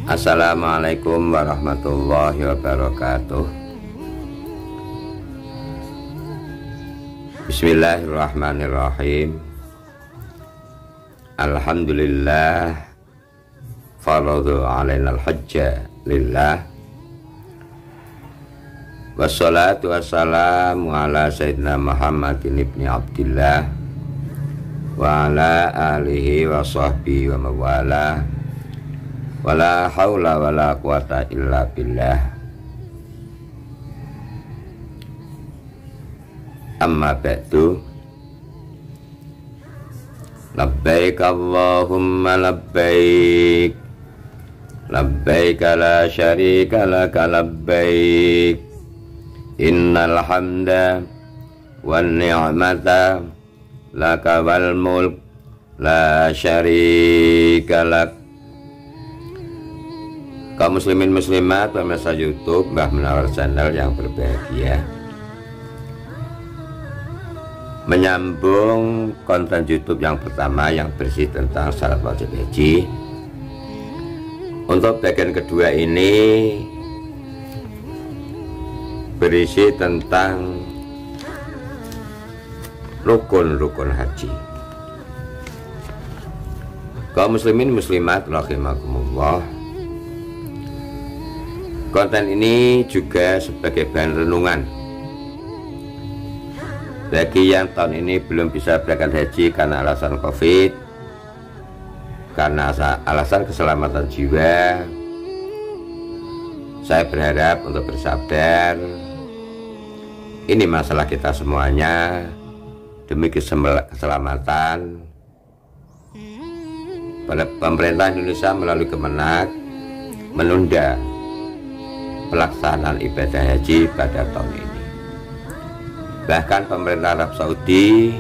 Assalamualaikum warahmatullahi wabarakatuh. Bismillahirrahmanirrahim. Alhamdulillah faradu alaina al-hajja lillah. Wassalatu wassalamu ala sayyidina Muhammadin ibni Abdillah wa ala alihi wa sahbihi wa mawala. Wala haula wala quwata illa billah. Amma ba'du. Labbaik Allahumma labbaik, labbaik la syarika laka labbaik, innal hamda wan ni'mata laka wal mulk la syarika lak. Kaum muslimin muslimat pemirsa YouTube Mbah Munawar Channel yang berbahagia, menyambung konten YouTube yang pertama yang bersih tentang syarat wajib haji. Untuk bagian kedua ini berisi tentang rukun-rukun haji. Kaum muslimin muslimat rahimakumullah, konten ini juga sebagai bahan renungan bagi yang tahun ini belum bisa berangkat haji karena alasan COVID, karena alasan keselamatan jiwa. Saya berharap untuk bersabar. Ini masalah kita semuanya. Demi keselamatan, pemerintah Indonesia melalui Kemenak menunda pelaksanaan ibadah haji pada tahun ini. Bahkan pemerintah Arab Saudi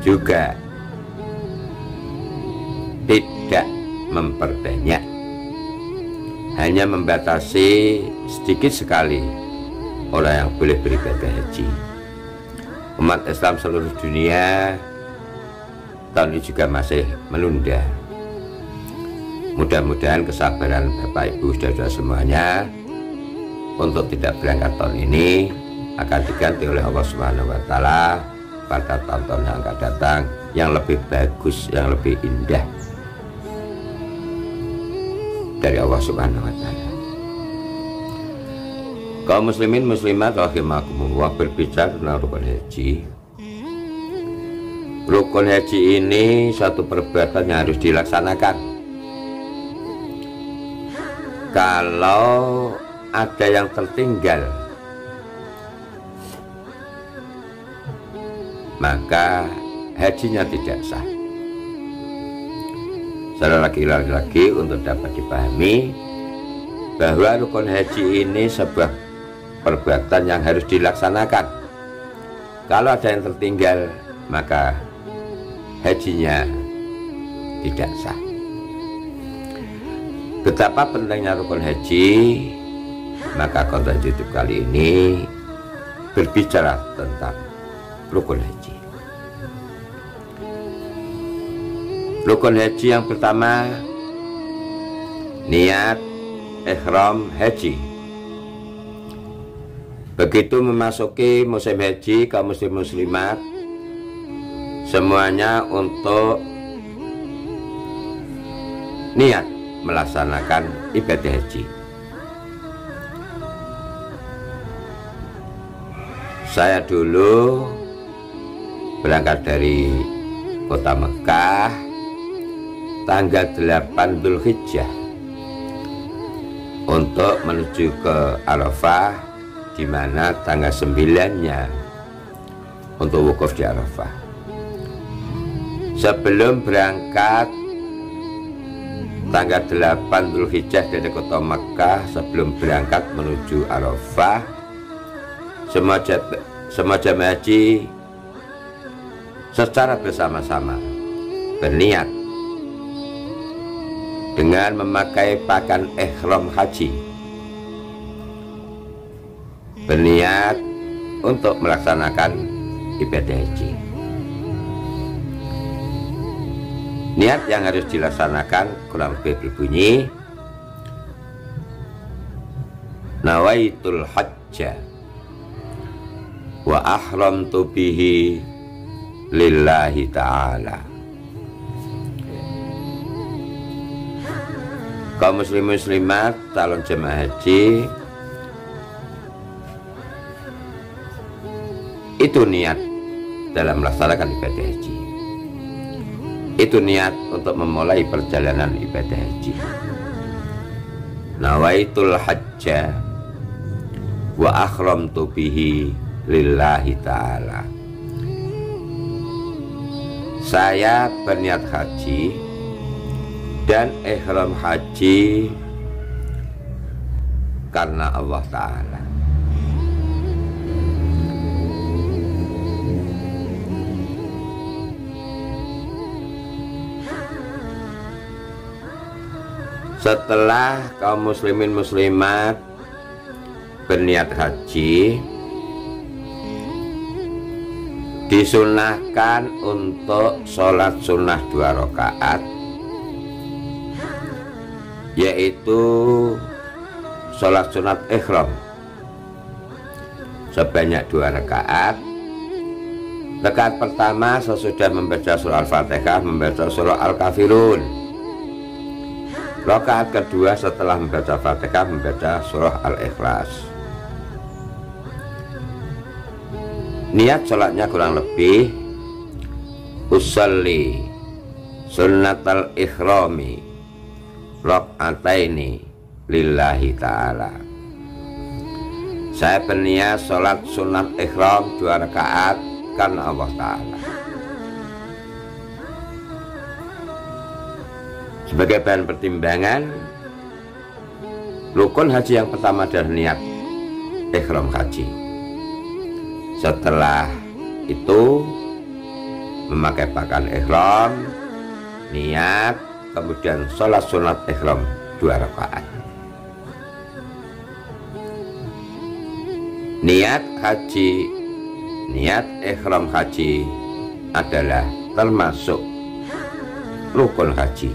juga tidak memperbanyak, hanya membatasi sedikit sekali orang yang boleh beribadah haji. Umat Islam seluruh dunia tahun ini juga masih menunda. Mudah-mudahan kesabaran Bapak Ibu saudara semuanya untuk tidak berangkat tahun ini akan diganti oleh Allah Subhanahu wa Ta'ala pada tahun-tahun yang akan datang yang lebih bagus, yang lebih indah dari Allah Subhanahu wa Ta'ala. Kaum muslimin muslimat rahimakumullah, berbicara tentang rukun haji. Rukun haji ini satu perbuatan yang harus dilaksanakan. Kalau ada yang tertinggal, maka hajinya tidak sah. Secara lagi-lagi untuk dapat dipahami bahwa rukun haji ini sebuah perbuatan yang harus dilaksanakan. Kalau ada yang tertinggal, maka hajinya tidak sah. Betapa pentingnya rukun haji, maka konten YouTube kali ini berbicara tentang rukun haji. Rukun haji yang pertama, niat ihram haji. Begitu memasuki musim haji, kaum muslim muslimat semuanya untuk niat melaksanakan ibadah haji. Saya dulu berangkat dari kota Mekah tanggal 8 Dzulhijjah untuk menuju ke Arafah, di mana tanggal 9-nya untuk wukuf di Arafah. Sebelum berangkat tanggal 8 Dzulhijjah dari kota Makkah, sebelum berangkat menuju Arafah, semua jamaah haji secara bersama-sama berniat dengan memakai pakaian ihram haji, berniat untuk melaksanakan ibadah haji. Niat yang harus dilaksanakan kurang lebih berbunyi, nawaitul hajja wa ahramtu bihi lillahi ta'ala. Kaum muslim muslimat calon jemaah haji, itu niat dalam melaksanakan ibadah haji, itu niat untuk memulai perjalanan ibadah haji. Nawaitul hajja wa ahramtu bihi lillahi ta'ala. Saya berniat haji dan ihram haji karena Allah Ta'ala. Setelah kaum muslimin muslimat berniat haji, disunahkan untuk sholat sunnah 2 rakaat, yaitu sholat sunat ihram sebanyak 2 rakaat. Rakaat pertama sesudah membaca surah Al-Fatihah membaca surah Al-Kafirun. Rakaat kedua setelah membaca Fatihah membaca surah Al-Ikhlas. Niat sholatnya kurang lebih usolli sunnatal ikhrami rak'ataini lillahi ta'ala. Saya berniat sholat sunat ikhram 2 rakaat karena Allah Ta'ala. Sebagai bahan pertimbangan, rukun haji yang pertama adalah niat ihram haji. Setelah itu memakai pakaian ihram, niat, kemudian sholat sunat ihram 2 rakaat. Niat haji, niat ihram haji adalah termasuk rukun haji.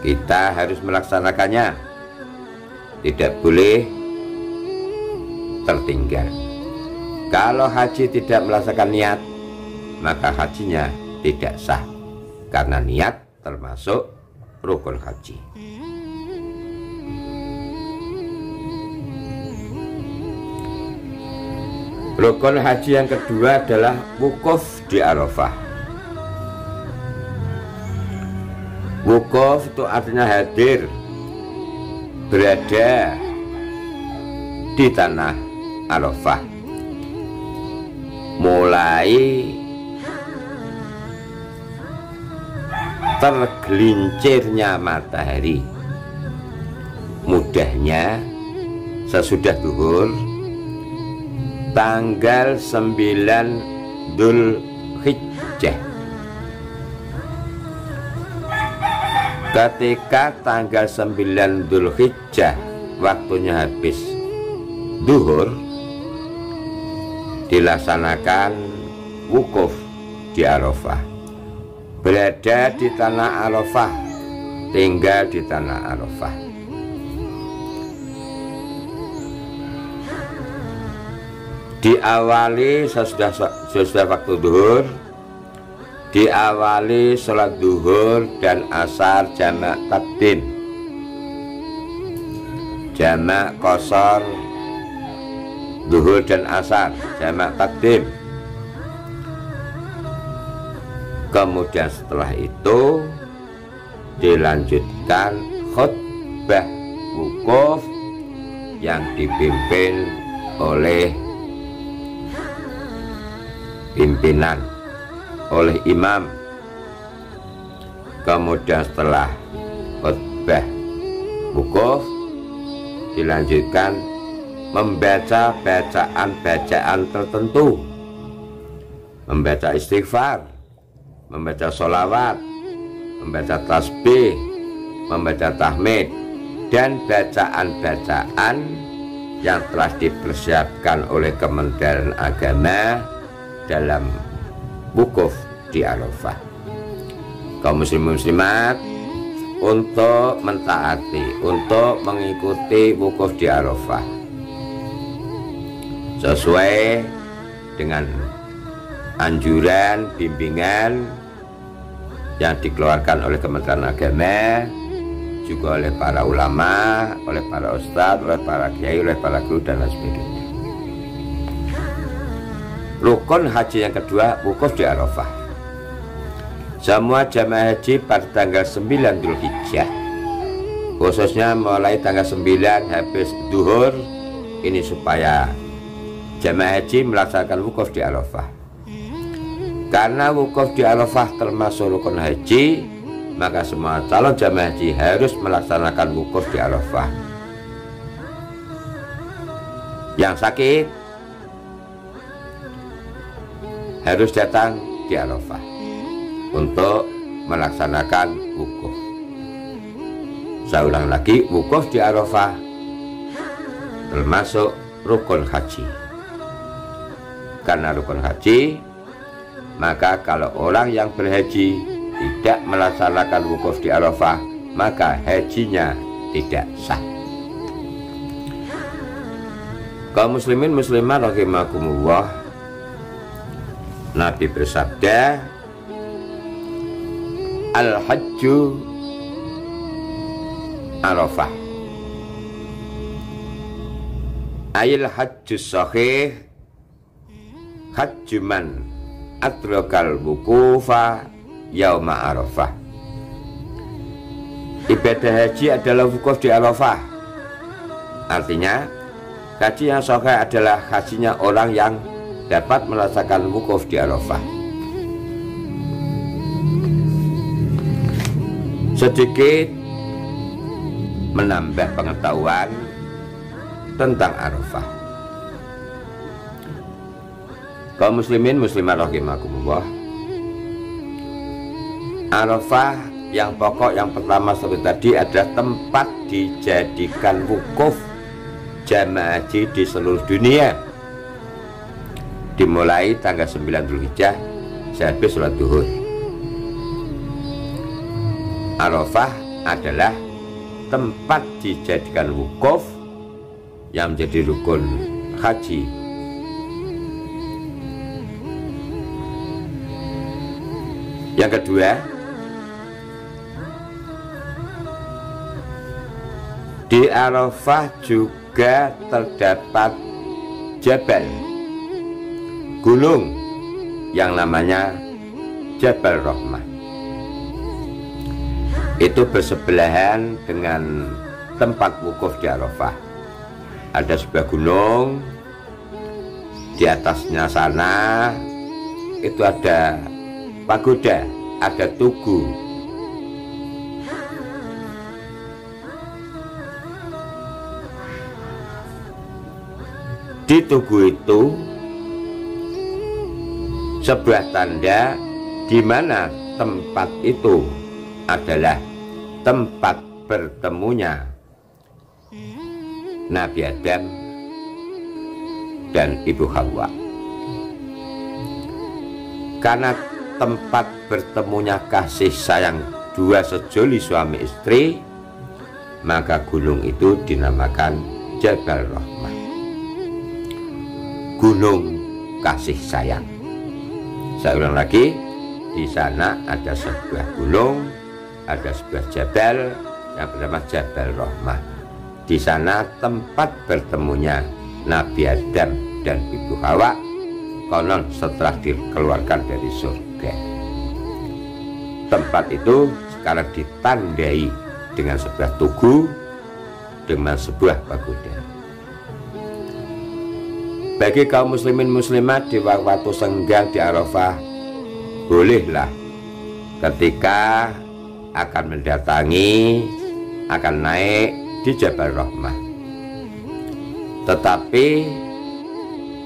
Kita harus melaksanakannya, tidak boleh tertinggal. Kalau haji tidak melaksanakan niat, maka hajinya tidak sah, karena niat termasuk rukun haji. Rukun haji yang kedua adalah wukuf di Arafah. Wukuf itu artinya hadir, berada di tanah Arafah, mulai tergelincirnya matahari, mudahnya sesudah zuhur tanggal 9 Dzulhijjah. Ketika tanggal 9 Dzulhijjah waktunya habis zuhur, dilaksanakan wukuf di Arafah. Berada di tanah Arafah, tinggal di tanah Arafah. Diawali sesudah waktu zuhur, diawali sholat zuhur dan asar jamak takdim, jamak qashar zuhur dan asar jamak takdim. Kemudian setelah itu dilanjutkan khutbah wukuf yang dipimpin oleh pimpinan, oleh imam. Kemudian setelah khutbah wukuf dilanjutkan membaca bacaan tertentu, membaca istighfar, membaca sholawat, membaca tasbih, membaca tahmid, dan bacaan-bacaan yang telah dipersiapkan oleh Kementerian Agama dalam wukuf di Arafah. Kaum muslim muslimat, untuk mentaati, untuk mengikuti wukuf di Arafah sesuai dengan anjuran bimbingan yang dikeluarkan oleh Kementerian Agama, juga oleh para ulama, oleh para ustadz, oleh para kiai, oleh para guru dan lain sebagainya. Rukun haji yang kedua, wukuf di Arafah. Semua jamaah haji pada tanggal 9 Dzulhijjah, khususnya mulai tanggal 9 habis duhur, ini supaya jamaah haji melaksanakan wukuf di Arafah. Karena wukuf di Arafah termasuk rukun haji, maka semua calon jamaah haji harus melaksanakan wukuf di Arafah. Yang sakit harus datang di Arafah untuk melaksanakan wukuf. Saya ulang lagi, wukuf di Arafah termasuk rukun haji. Karena rukun haji, maka kalau orang yang berhaji tidak melaksanakan wukuf di Arafah, maka hajinya tidak sah. Kaum muslimin muslimat rahimakumullah, Nabi bersabda, al-hajju Arafah, ayil hajju sahih hajju man adrakal wukufa yauma Arafah. Ibadah haji adalah wukuf di Arafah. Artinya haji yang sahih adalah hajinya orang yang dapat melaksanakan wukuf di Arafah. Sedikit menambah pengetahuan tentang Arafah. Kaum muslimin muslimat rahimakumullah, Arafah yang pokok yang pertama seperti tadi adalah tempat dijadikan wukuf jamaah haji di seluruh dunia, dimulai tanggal 9 Dzulhijjah sehabis sholat duhur. Arafah adalah tempat dijadikan wukuf yang menjadi rukun haji. Yang kedua, di Arafah juga terdapat jabal, gunung yang namanya Jabal Rahmah. Itu bersebelahan dengan tempat wukuf di Arafah. Ada sebuah gunung, di atasnya sana itu ada pagoda, ada tugu. Di tugu itu sebuah tanda di mana tempat itu adalah tempat bertemunya Nabi Adam dan Ibu Hawa. Karena tempat bertemunya kasih sayang dua sejoli suami istri, maka gunung itu dinamakan Jabal Rahmah, gunung kasih sayang. Saya ulang lagi, di sana ada sebuah gunung, ada sebuah jabal yang bernama Jabal Rahmah. Di sana tempat bertemunya Nabi Adam dan Ibu Hawa, konon setelah dikeluarkan dari surga. Tempat itu sekarang ditandai dengan sebuah tugu, dengan sebuah pagoda. Bagi kaum muslimin muslimat di waktu senggang di Arafah, bolehlah ketika akan mendatangi, akan naik di Jabal Rahmah. Tetapi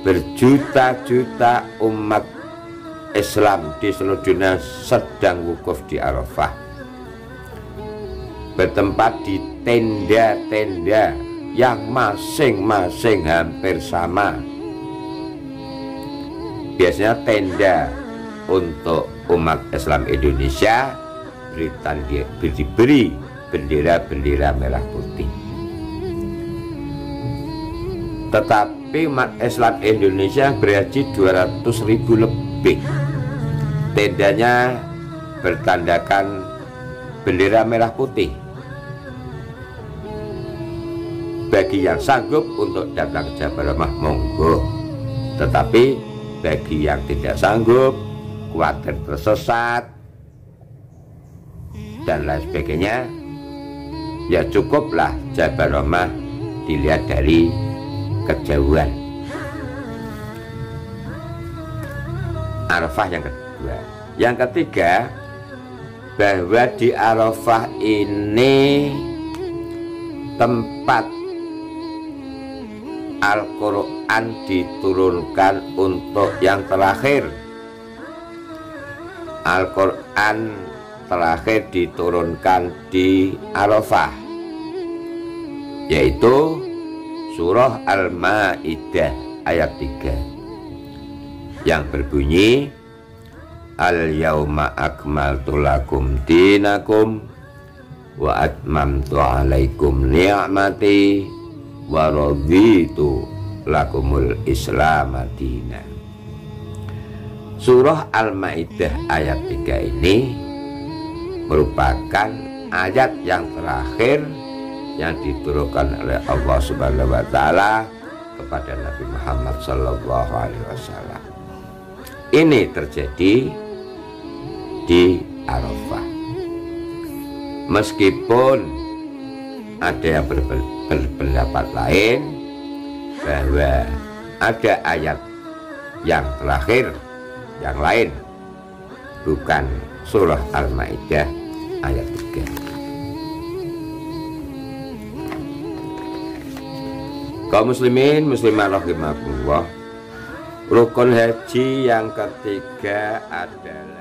berjuta-juta umat Islam di seluruh dunia sedang wukuf di Arafah, bertempat di tenda-tenda yang masing-masing hampir sama. Biasanya tenda untuk umat Islam Indonesia diberi bendera-bendera merah putih. Tetapi umat Islam Indonesia berhaji 200.000 lebih. Tendanya bertandakan bendera merah putih. Bagi yang sanggup untuk datang ke Jabal Rahmah, monggo. Tetapi bagi yang tidak sanggup, khawatir tersesat dan lain sebagainya, ya cukuplah Jabal Rahmah dilihat dari kejauhan. Arafah yang kedua. Yang ketiga, bahwa di Arafah ini tempat Al-Quran diturunkan untuk yang terakhir. Al-Quran terakhir diturunkan di Arafah, yaitu surah Al-Ma'idah ayat 3 yang berbunyi, Al-yawma akmaltu lakum dinakum wa atmamtu alaikum ni'mati wa raditu lakumul Islam madina. Surah Al-Ma'idah ayat 3 ini merupakan ayat yang terakhir yang diturunkan oleh Allah Subhanahu wa taala kepada Nabi Muhammad sallallahu alaihi wasallam. Ini terjadi di Arafah. Meskipun ada yang berpendapat lain bahwa ada ayat yang terakhir yang lain, bukan surah Al-Ma'idah ayat 3. Kaum muslimin muslimah rahimakumullah, rukun haji yang ketiga adalah